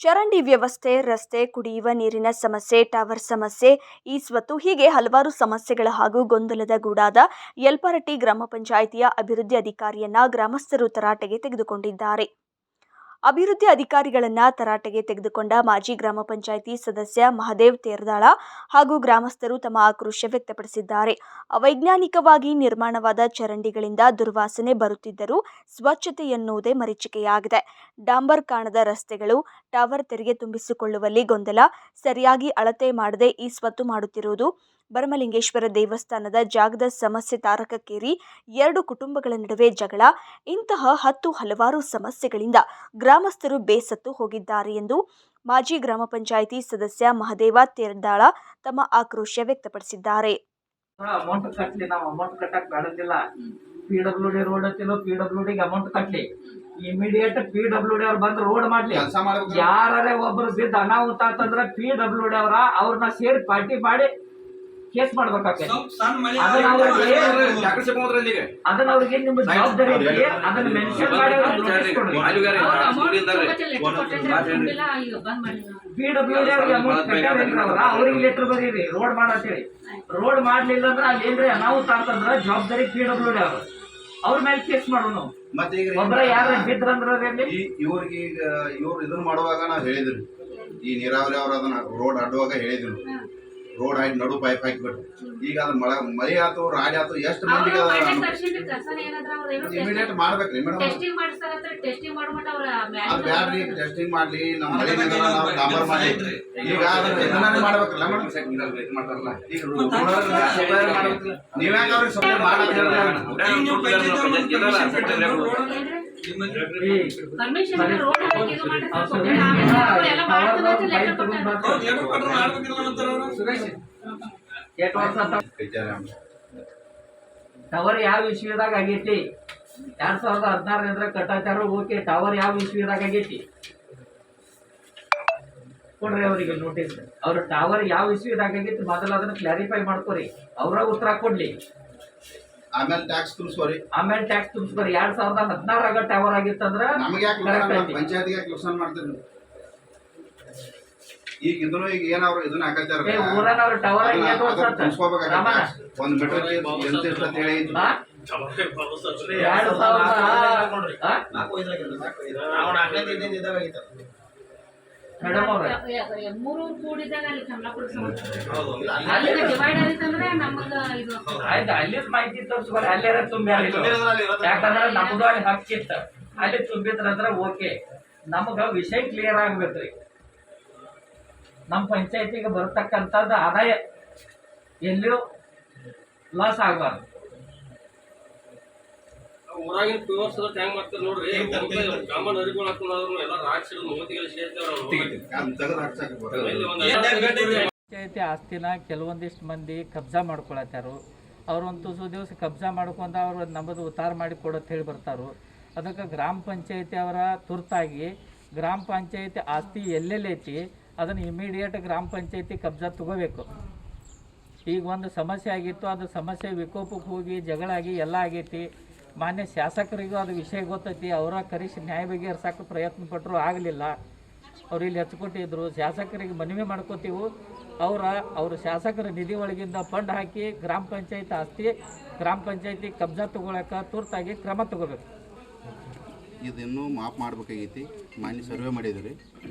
ಚರಂಡಿ ವ್ಯವಸ್ಥೆ, ರಸ್ತೆ, ಕುಡಿಯುವ ನೀರಿನ ಸಮಸ್ಯೆ, ಟವರ್ ಸಮಸ್ಯೆ, ಈಸ್ವತ್ತು ಹೀಗೆ ಹಲವಾರು ಸಮಸ್ಯೆಗಳ ಹಾಗೂ ಗೊಂದಲದ ಗೂಡಾದ ಯಲ್ಪಾರಟ್ಟಿ ಗ್ರಾಮ ಪಂಚಾಯಿತಿಯ ಅಭಿವೃದ್ಧಿ ಅಧಿಕಾರಿಯನ್ನ ಗ್ರಾಮಸ್ಥರು ತರಾಟೆಗೆ ತೆಗೆದುಕೊಂಡಿದ್ದಾರೆ. ಅಭಿವೃದ್ಧಿ ಅಧಿಕಾರಿಗಳನ್ನ ತರಾಟೆಗೆ ತೆಗೆದುಕೊಂಡ ಮಾಜಿ ಗ್ರಾಮ ಪಂಚಾಯಿತಿ ಸದಸ್ಯ ಮಹದೇವ್ ತೇರದಾಳ ಹಾಗೂ ಗ್ರಾಮಸ್ಥರು ತಮ್ಮ ಆಕ್ರೋಶ ವ್ಯಕ್ತಪಡಿಸಿದ್ದಾರೆ. ಅವೈಜ್ಞಾನಿಕವಾಗಿ ನಿರ್ಮಾಣವಾದ ಚರಂಡಿಗಳಿಂದ ದುರ್ವಾಸನೆ ಬರುತ್ತಿದ್ದರೂ ಸ್ವಚ್ಛತೆ ಎನ್ನುವುದೇ ಮರೀಚಿಕೆಯಾಗಿದೆ. ಡಾಂಬರ್ ಕಾಣದ ರಸ್ತೆಗಳು, ಟವರ್ ತೆರಿಗೆ ತುಂಬಿಸಿಕೊಳ್ಳುವಲ್ಲಿ ಗೊಂದಲ, ಸರಿಯಾಗಿ ಅಳತೆ ಮಾಡದೆ ಈಸ್ವತ್ತು ಮಾಡುತ್ತಿರುವುದು, ಭರಮಲಿಂಗೇಶ್ವರ ದೇವಸ್ಥಾನದ ಜಾಗದ ಸಮಸ್ಯೆ ತಾರಕಕ್ಕೇರಿ 2 ಕುಟುಂಬಗಳ ನಡುವೆ ಜಗಳ, ಇಂತಹ ಹಲವಾರು ಸಮಸ್ಯೆಗಳಿಂದ ಗ್ರಾಮಸ್ಥರು ಬೇಸತ್ತು ಹೋಗಿದ್ದಾರೆ ಎಂದು ಮಾಜಿ ಗ್ರಾಮ ಪಂಚಾಯಿತಿ ಸದಸ್ಯ ಮಹದೇವ ತೇರದಾಳ ತಮ್ಮ ಆಕ್ರೋಶ ವ್ಯಕ್ತಪಡಿಸಿದ್ದಾರೆ. ಅಮೌಂಟ್ ಕಟ್ಲಿ, ನಾವು ಅಮೌಂಟ್ ಕಟ್ಟಕ್ ಬೇಡದಿಲ್ಲ. PWD ರೋಡ್ ಹತ್ತಿಲ್ಲ, PWD ಅಮೌಂಟ್ ಕಟ್ಲಿ. ಇಮಿಡಿಯೇಟ್ PWD ಅವ್ರು ಬಂದು ರೋಡ್ ಮಾಡ್ಲಿ. ಯಾರೇ ಒಬ್ರು ಬಿದ್ದು ಅನಾಹುತ ಅಂತಂದ್ರೆ PWD ಅವ್ರನ್ನ ಸೇರಿ ಪಾರ್ಟಿ ಮಾಡಿ ಕೇಸ್ ಮಾಡ್ಬೇಕಾಗ್ತದೆ. ಅದನ್ನ ಅವ್ರಿಗೆ ನಿಮ್ಮ ಜವಾಬ್ದಾರಿ ಐತಿ, ಅದನ್ನ ಮೆನ್ಷನ್ ಮಾಡಿ PWD ಅವ್ರಿಗೆ ಅಮೌಂಟ್ ಕಟ್ಟಾರ ಅವ್ರಿಗೆ ಲೆಟರ್ ಬರೀರಿ ರೋಡ್ ಮಾಡತ್ತೇಳಿ. ರೋಡ್ ಮಾಡ್ಲಿಲ್ಲ ಅಂದ್ರೆ ಅಲ್ಲಿ ಏನ್ರಿ ಅನಾಹುತ ಅಂತಂದ್ರ ಜವಾಬ್ದಾರಿ PWD ಅವ್ರ ಮೇಲೆ ಕೇಸ್ ಮಾಡೋಣ. ಒಬ್ಬರ ಯಾರ ಬಿದ್ರಂದ್ರ ಇವ್ರಿಗೆ ಇವ್ರು ಇದನ್ನ ಮಾಡುವಾಗ ನಾವ್ ಹೇಳಿದ್ರು, ಈ ನೀರಾವರಿ ಅವ್ರ ಅದನ್ನ ರೋಡ್ ಅಡ್ಡುವಾಗ ಹೇಳಿದ್ರು, ರೋಡ್ ಹಾಕಿ ನಡು ಪೈಪ್ ಹಾಕಿಬಿಟ್ರು. ಈಗ ಅದ್ ಮಳೆ ಆತು, ರಾಡಿ ಆತು, ಎಷ್ಟು ಮಂದಿಗೆ ಇಮಿಡಿಯೇಟ್ ಮಾಡ್ಬೇಕ್ರಿ ಮೇಡಮ್. ಅದ್ ಬ್ಯಾಡ್ರಿ, ಟೆಸ್ಟಿಂಗ್ ಮಾಡ್ಲಿ, ನಮ್ಮ ಮಳೆ ನಾವು ಡಾಂಬರ್ ಮಾಡಿ ಈಗ ಇದನ್ನ ಮಾಡ್ಬೇಕಲ್ಲ ಮೇಡಮ್. ಈಗ ನೀವ್ಯಾಗ ಅವ್ರಿಗೆ ಸಪೋರ್ಟ್ ಮಾಡಕ್ ಟವರ್ ಯಾವ ವಿಷಯದಾಗ ಆಗೈತಿ? 2016 ಕಟ್ಟಾಚಾರ ಓಕೆ. ಟವರ್ ಯಾವ ವಿಷಯದಾಗ ಆಗೈತಿ ಕೊಡ್ರಿ ಅವ್ರಿಗೆ ನೋಟಿಸ್. ಅವ್ರ ಟವರ್ ಯಾವ ವಿಷಯದಾಗ ಆಗೈತಿ ಮೊದಲ ಅದನ್ನ ಕ್ಲಾರಿಫೈ ಮಾಡ್ಕೋರಿ, ಅವ್ರ ಉತ್ತರ ಕೊಡ್ಲಿ. ಆಮೇಲೆ ಟ್ಯಾಕ್ಸ್ ತುಂಬಿಸ್ಕೋರಿ. 2016 ಟವರ್ ಆಗಿತ್ತಂದ್ರ ನಮಗೆ ಪಂಚಾಯತಿಗೆ ನುಕ್ಸಾನ್ ಮಾಡ್ತೀರಿ. ಈಗ ಇದನ್ನು ಈಗ ಏನವ್ರು ಇದನ್ನ ಹಾಕತ್ತಾರ ಒಂದ್ ಮೀಟರ್ ಎಂತ ಹೇಳಿ ಅಲ್ಲಿ ಮಾಹಿತಿ ತೋರಿಸ್ಕೊಡಿ. ಅಲ್ಲೇರ ತುಂಬಿ ಯಾಕಂದ್ರೆ ನಮ್ದು ಅಲ್ಲಿ ಹಕ್ಕಿತ್ತ, ಅಲ್ಲಿ ತುಂಬಿದ್ರಂದ್ರ ಓಕೆ. ನಮಗ ವಿಷಯ ಕ್ಲಿಯರ್ ಆಗ್ಬೇಕ್ರಿ. ನಮ್ಮ ಪಂಚಾಯತಿಗೆ ಬರತಕ್ಕಂಥದ್ದು ಆದಾಯ ಎಲ್ಲಿಯೂ ಲಾಸ್ ಆಗಬಾರ್ದು. ಊರಾಗಿನ ಪ್ಯೂರ್ಸ್ ಟ್ಯಾಂಕ್ ಮಾಡ್ತಾರೆ ನೋಡ್ರಿ, ಕಾಮನ್ ಅರಿಗಳು ಹಾಕೊಂಡು ಎಲ್ಲ ರಾಕ್ಷಸ ಪಂಚಾಯತಿ ಆಸ್ತಿನ ಕೆಲವೊಂದಿಷ್ಟು ಮಂದಿ ಕಬ್ಜಾ ಮಾಡ್ಕೊಳತ್ತಾರು. ಅವ್ರು ಒಂದು ತುಸು ದಿವಸ ಕಬ್ಜಾ ಮಾಡ್ಕೊಂಡು ಅವ್ರು ನಮ್ಮದು ಉತ್ತಾರ ಮಾಡಿ ಕೊಡೋದು ಹೇಳಿ ಬರ್ತಾರು. ಅದಕ್ಕೆ ಗ್ರಾಮ ಪಂಚಾಯತಿ ಅವರ ತುರ್ತಾಗಿ ಗ್ರಾಮ ಪಂಚಾಯತಿ ಆಸ್ತಿ ಎಲ್ಲೆಲ್ಲೈತಿ ಅದನ್ನು ಇಮಿಡಿಯೇಟ್ ಗ್ರಾಮ ಪಂಚಾಯತಿ ಕಬ್ಜಾ ತಗೋಬೇಕು. ಈಗ ಒಂದು ಸಮಸ್ಯೆ ಆಗಿತ್ತು, ಅದು ಸಮಸ್ಯೆ ವಿಕೋಪಕ್ಕೆ ಹೋಗಿ ಜಗಳಾಗಿ ಎಲ್ಲ ಆಗೈತಿ. ಮಾನ್ಯ ಶಾಸಕರಿಗೂ ಅದು ವಿಷಯ ಗೊತ್ತೈತಿ, ಅವರ ಕರೆಸಿ ನ್ಯಾಯ ಬಗೆಹರಿಸೋಕೆ ಪ್ರಯತ್ನ ಪಟ್ಟರು, ಆಗಲಿಲ್ಲ. ಅವ್ರು ಇಲ್ಲಿ ಹಚ್ಕೊಟ್ಟಿದ್ರು. ಶಾಸಕರಿಗೆ ಮನವಿ ಮಾಡ್ಕೋತೀವಿ, ಅವ್ರ ಶಾಸಕರ ನಿಧಿ ಒಳಗಿಂದ ಫಂಡ್ ಹಾಕಿ ಗ್ರಾಮ ಪಂಚಾಯತಿ ಆಸ್ತಿ ಗ್ರಾಮ ಪಂಚಾಯತಿ ಕಬ್ಜಾ ತಗೊಳಕ್ಕೆ ತುರ್ತಾಗಿ ಕ್ರಮ ತಗೋಬೇಕು. ಇದನ್ನು ಮಾಪ್ ಮಾಡಬೇಕಾಗೈತಿ. ಮಾನ್ಯ ಸರ್ವೆ ಮಾಡಿದ್ರಿ,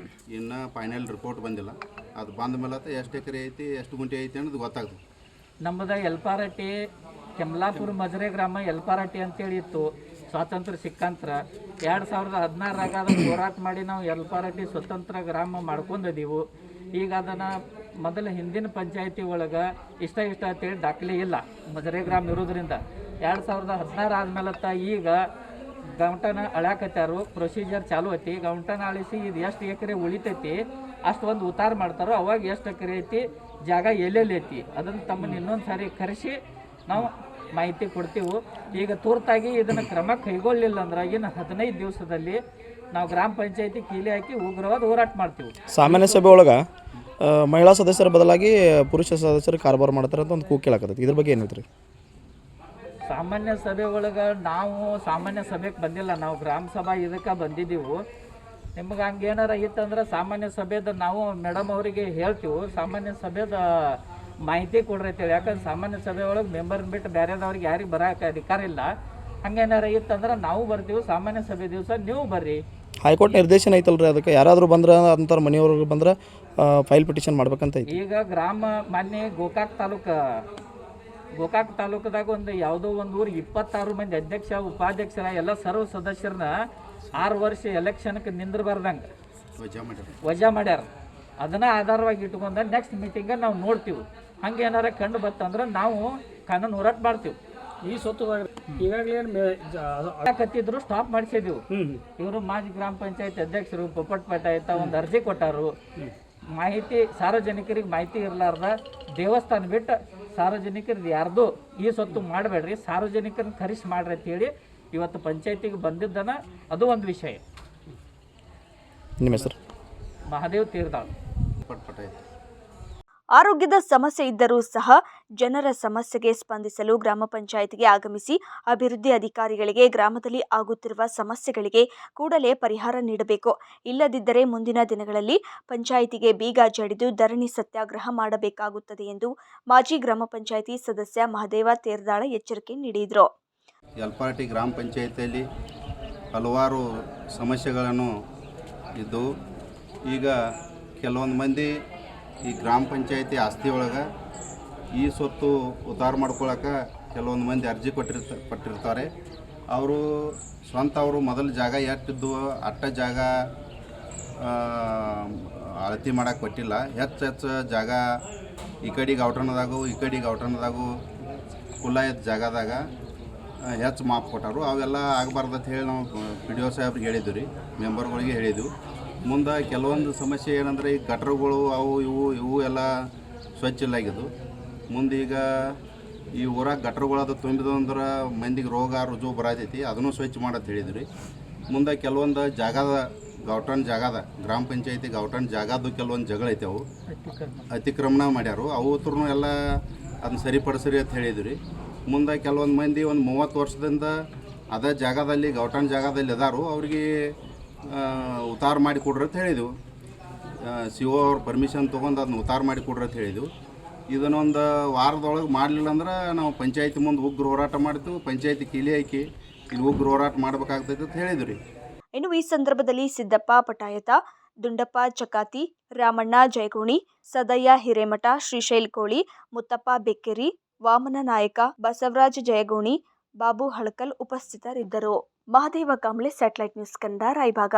ಇನ್ನು ಫೈನಲ್ ರಿಪೋರ್ಟ್ ಬಂದಿಲ್ಲ. ಅದು ಬಂದ ಮೇಲೆ ಎಷ್ಟು ಎಕರೆ ಐತಿ, ಎಷ್ಟು ಗುಂಟೆ ಐತಿ ಅನ್ನೋದು ಗೊತ್ತಾಗ್ತದೆ. ನಮ್ಮದು ಯಲ್ಪಾರಟ್ಟಿ, ಕೆಮ್ಲಾಪುರ ಮಜರೆ ಗ್ರಾಮ ಯಲ್ಪಾರಟ್ಟಿ ಅಂತೇಳಿ ಇತ್ತು. ಸ್ವಾತಂತ್ರ್ಯ ಸಿಕ್ಕಂತ್ರ 2016 ಅದನ್ನು ಹೋರಾಟ ಮಾಡಿ ನಾವು ಯಲ್ಪಾರಟ್ಟಿ ಸ್ವತಂತ್ರ ಗ್ರಾಮ ಮಾಡ್ಕೊಂಡಿದ್ದೀವಿ. ಈಗ ಅದನ್ನು ಮೊದಲು ಹಿಂದಿನ ಪಂಚಾಯತಿ ಒಳಗೆ ಇಷ್ಟ ಅಂತೇಳಿ ದಾಖಲೆ ಇಲ್ಲ, ಮಜರೆ ಗ್ರಾಮ ಇರೋದ್ರಿಂದ 2016 ಆದ್ಮೇಲೆ ಈಗ ಗೌಂಟನ ಅಳ್ಯಾಕತ್ತಾರು. ಪ್ರೊಸೀಜರ್ ಚಾಲು ಐತಿ. ಗೌಂಟನ ಅಳಿಸಿ ಇದು ಎಷ್ಟು ಎಕರೆ ಉಳಿತೈತಿ ಅಷ್ಟು ಒಂದು ಉತ್ತಾರ ಮಾಡ್ತಾರೋ, ಅವಾಗ ಎಷ್ಟು ಎಕರೆ ಐತಿ, ಜಾಗ ಎಲ್ಲೆಲ್ಲಿ ಐತಿ ಅದನ್ನು ತಮ್ಮನ್ನು ಇನ್ನೊಂದು ಸಾರಿ ಕರೆಸಿ ನಾವು ಮಾಹಿತಿ ಕೊಡ್ತೀವಿ. ಈಗ ತುರ್ತಾಗಿ ಇದನ್ನು ಕ್ರಮ ಕೈಗೊಳ್ಳಿಲ್ಲ ಅಂದ್ರೆ ಇನ್ನು 15 ದಿವಸದಲ್ಲಿ ನಾವು ಗ್ರಾಮ ಪಂಚಾಯತಿ ಕೀಲಿ ಹಾಕಿ ಉಗ್ರವಾದ ಹೋರಾಟ ಮಾಡ್ತೀವಿ. ಸಾಮಾನ್ಯ ಸಭೆ ಒಳಗೆ ಮಹಿಳಾ ಸದಸ್ಯರ ಬದಲಾಗಿ ಪುರುಷ ಸದಸ್ಯರು ಕಾರ್ಬಾರ್ ಮಾಡ್ತಾರೆ ಅಂತ ಒಂದು ಕೂಗು ಕೇಳಾಕತ್ತೈತಿ. ಇದ್ರ ಬಗ್ಗೆ ಏನು ಹೇಳ್ತೀರಿ? ಸಾಮಾನ್ಯ ಸಭೆ ಒಳಗೆ ನಾವು ಸಾಮಾನ್ಯ ಸಭೆಗೆ ಬಂದಿಲ್ಲ, ನಾವು ಗ್ರಾಮ ಸಭಾ ಇದಕ್ಕೆ ಬಂದಿದ್ದೀವಿ. ನಿಮ್ಗೆ ಹಂಗೇನಾರ ಇತ್ತಂದ್ರೆ ಸಾಮಾನ್ಯ ಸಭೆದ ನಾವು ಮೇಡಮ್ ಅವರಿಗೆ ಹೇಳ್ತೀವಿ, ಸಾಮಾನ್ಯ ಸಭೆದ ಮಾಹಿತಿ ಕೊಡ್ರಿ ಅಂತೇಳಿ. ಯಾಕಂದ್ರೆ ಸಾಮಾನ್ಯ ಸಭೆ ಒಳಗೆ ಮೆಂಬರ್ನ ಬಿಟ್ಟು ಬೇರೆದವ್ರಿಗೆ ಯಾರಿಗೆ ಬರೋಕೆ ಅಧಿಕಾರ ಇಲ್ಲ. ಹಂಗೇನಾರ ಇತ್ತಂದ್ರೆ ನಾವು ಬರ್ತೀವಿ, ಸಾಮಾನ್ಯ ಸಭೆ ದಿವಸ ನೀವು ಬರ್ರಿ. ಹೈಕೋರ್ಟ್ ನಿರ್ದೇಶನ ಐತಲ್ರಿ, ಅದಕ್ಕೆ ಯಾರಾದರೂ ಬಂದ್ರೆ ಅಂತಾರೆ ಮನೆಯವ್ರಿಗೆ ಬಂದ್ರೆ ಫೈಲ್ ಪಿಟಿಷನ್ ಮಾಡ್ಬೇಕಂತ ಐತಿ. ಈಗ ಗ್ರಾಮ ಮಾನ್ಯ ಗೋಕಾಕ್ ತಾಲೂಕದಾಗ ಒಂದು ಯಾವುದೋ ಒಂದು ಊರಿಗೆ 26 ಮಂದಿ ಅಧ್ಯಕ್ಷ ಉಪಾಧ್ಯಕ್ಷರ ಎಲ್ಲ ಸರ್ವ ಸದಸ್ಯರನ್ನ 6 ವರ್ಷ ಎಲೆಕ್ಷನ್ಗೆ ನಿಂದ್ರಬಾರ್ದಂಗೆ ವಜಾ ಮಾಡ್ಯಾರ. ಅದನ್ನ ಆಧಾರವಾಗಿ ಇಟ್ಕೊಂಡ ನೆಕ್ಸ್ಟ್ ಮೀಟಿಂಗ ನಾವು ನೋಡ್ತೀವಿ. ಹಂಗೆ ಏನಾರ ಕಂಡು ಬತ್ತಂದ್ರೆ ನಾವು ಕಾನೂನು ಹೋರಾಟ ಮಾಡ್ತೀವಿ. ಈ ಸ್ವತ್ತುದಾಗ ಈಗಾಗಲೇ ಕತ್ತಿದ್ರು ಸ್ಟಾಪ್ ಮಾಡಿಸಿದೀವಿ. ಇವರು ಮಾಜಿ ಗ್ರಾಮ ಪಂಚಾಯತ್ ಅಧ್ಯಕ್ಷರು ಪೊಪ್ಪಟ್ ಪಟಾಯ್ತ ಒಂದು ಅರ್ಜಿ ಕೊಟ್ಟಾರು. ಮಾಹಿತಿ ಸಾರ್ವಜನಿಕರಿಗೆ ಮಾಹಿತಿ ಇರಲಾರ್ದ ದೇವಸ್ಥಾನ ಬಿಟ್ಟು ಸಾರ್ವಜನಿಕರಿಗೆ ಯಾರ್ದು ಈ ಸ್ವತ್ತು ಮಾಡಬೇಡ್ರಿ, ಸಾರ್ವಜನಿಕರನ್ನ ಖರೀಸ್ ಮಾಡ್ರಿ ಅಂತೇಳಿ ಇವತ್ತು ಪಂಚಾಯತಿಗೆ ಬಂದಿದ್ದನ. ಅದು ಒಂದು ವಿಷಯ. ನಿಮ್ಮ ಹೆಸರು? ಮಹಾದೇವ್ ತೀರ್ದಾಳ್. ಆರೋಗ್ಯದ ಸಮಸ್ಯೆ ಇದ್ದರೂ ಸಹ ಜನರ ಸಮಸ್ಯೆಗೆ ಸ್ಪಂದಿಸಲು ಗ್ರಾಮ ಪಂಚಾಯತ್ಗೆ ಆಗಮಿಸಿ ಅಭಿವೃದ್ಧಿ ಅಧಿಕಾರಿಗಳಿಗೆ ಗ್ರಾಮದಲ್ಲಿ ಆಗುತ್ತಿರುವ ಸಮಸ್ಯೆಗಳಿಗೆ ಕೂಡಲೇ ಪರಿಹಾರ ನೀಡಬೇಕು. ಇಲ್ಲದಿದ್ದರೆ ಮುಂದಿನ ದಿನಗಳಲ್ಲಿ ಪಂಚಾಯಿತಿಗೆ ಬೀಗ ಜಡಿದು ಧರಣಿ ಸತ್ಯಾಗ್ರಹ ಮಾಡಬೇಕಾಗುತ್ತದೆ ಎಂದು ಮಾಜಿ ಗ್ರಾಮ ಪಂಚಾಯಿತಿ ಸದಸ್ಯ ಮಹದೇವ ತೇರ್ದಾಳ ಎಚ್ಚರಿಕೆ ನೀಡಿದರು. ಯಲ್ಪಾರಟ್ಟಿ ಗ್ರಾಮ ಪಂಚಾಯಿತಿಯಲ್ಲಿ ಹಲವಾರು ಸಮಸ್ಯೆಗಳನ್ನು ಇದ್ದು, ಈಗ ಕೆಲವೊಂದು ಮಂದಿ ಈ ಗ್ರಾಮ ಪಂಚಾಯಿತಿ ಆಸ್ತಿ ಒಳಗೆ ಈ ಸ್ವತ್ತು ಉದ್ಧಾರ ಮಾಡ್ಕೊಳಕ್ಕೆ ಕೆಲವೊಂದು ಮಂದಿ ಅರ್ಜಿ ಕೊಟ್ಟಿರ್ತಾರೆ. ಅವರು ಸ್ವಂತ ಅವರು ಮೊದಲು ಜಾಗ ಎಷ್ಟಿದ್ದು ಅಟ್ಟ ಜಾಗ ಅಳತಿ ಮಾಡೋಕೆ ಕೊಟ್ಟಿಲ್ಲ. ಹೆಚ್ಚು ಜಾಗ ಈ ಕಡೆಗೆ ಔಟಣದಾಗೂ ಈ ಕಡೆಗೆ ಔಟಣದಾಗೂ ಕುಲಾಯತ್ ಜಾಗದಾಗ ಹೆಚ್ಚು ಮಾಪ್ ಕೊಟ್ಟರು. ಅವೆಲ್ಲ ಆಗಬಾರ್ದು ಅಂತ ಹೇಳಿ ನಾವು PDO ಸಾಹೇಬ್ರಿಗೆ ಹೇಳಿದ್ವಿ ರೀ, ಮೆಂಬರ್ಗಳಿಗೆ ಹೇಳಿದ್ವಿ. ಮುಂದೆ ಕೆಲವೊಂದು ಸಮಸ್ಯೆ ಏನಂದರೆ ಈ ಗಟ್ರಗಳು ಅವು ಇವು ಎಲ್ಲ ಸ್ವಚ್ಛ ಇಲ್ಲಾಗಿದ್ದು. ಮುಂದೆ ಈಗ ಈ ಊರಾಗ ಗಟ್ರಗಳದು ತುಂಬಿದು ಅಂದ್ರೆ ಮಂದಿಗೆ ರೋಗ ರುಜು ಬರತೈತಿ, ಅದನ್ನು ಸ್ವಚ್ಛ ಮಾಡತ್ತೆ ಹೇಳಿದ್ವಿ. ಮುಂದೆ ಕೆಲವೊಂದು ಜಾಗದ ಗೌಟನ್ ಜಾಗದ ಗ್ರಾಮ ಪಂಚಾಯತಿ ಗೌಟನ್ ಜಾಗದ್ದು ಕೆಲವೊಂದು ಜಗಳೈತೆ, ಅವು ಅತಿಕ್ರಮಣ ಮಾಡ್ಯಾರು. ಅವು ಎಲ್ಲ ಅದನ್ನ ಸರಿಪಡಿಸ್ರಿ ಅಂತ ಹೇಳಿದ್ವಿ. ಮುಂದೆ ಕೆಲವೊಂದು ಮಂದಿ ಒಂದು 30 ವರ್ಷದಿಂದ ಅದೇ ಜಾಗದಲ್ಲಿ ಗೌಟನ್ ಜಾಗದಲ್ಲಿ ಅದಾರು, ಅವ್ರಿಗೆ ಉತ್ತಾರ ಮಾಡಿ ಕೊಡ್ರಿ ಅಂತ ಹೇಳಿದೆವು. CO ಅವ್ರ ಪರ್ಮಿಷನ್ ತೊಗೊಂಡು ಅದನ್ನ ಉತ್ತಾರ ಮಾಡಿ ಕೊಡ್ರಿ ಅಂತ ಹೇಳಿದೆವು. ಇದನ್ನೊಂದು ವಾರದೊಳಗೆ ಮಾಡಲಿಲ್ಲ ಅಂದ್ರೆ ನಾವು ಪಂಚಾಯತಿ ಮುಂದೆ ಉಗ್ರ ಹೋರಾಟ ಮಾಡ್ತೀವಿ, ಪಂಚಾಯತಿ ಕೀಲಿ ಹಾಕಿ ಇಲ್ಲಿ ಉಗ್ರ ಹೋರಾಟ ಮಾಡಬೇಕಾಗ್ತೈತೆ ಅಂತ ಹೇಳಿದ್ವಿ ರೀ. ಇನ್ನು ಈ ಸಂದರ್ಭದಲ್ಲಿ ಸಿದ್ದಪ್ಪ ಪಟಾಯತ, ದುಂಡಪ್ಪ ಚಕಾತಿ, ರಾಮಣ್ಣ ಜಯಗೋಣಿ, ಸದಯ್ಯ ಹಿರೇಮಠ, ಶ್ರೀಶೈಲ್ ಕೋಳಿ, ಮುತ್ತಪ್ಪ ಬೆಕ್ಕೇರಿ, ವಾಮನ ನಾಯಕ, ಬಸವರಾಜ ಜಯಗೋಣಿ, ಬಾಬು ಹಳಕಲ್ ಉಪಸ್ಥಿತರಿದ್ದರು. Mahadev Kamble, satellite news Kannada, Raybag.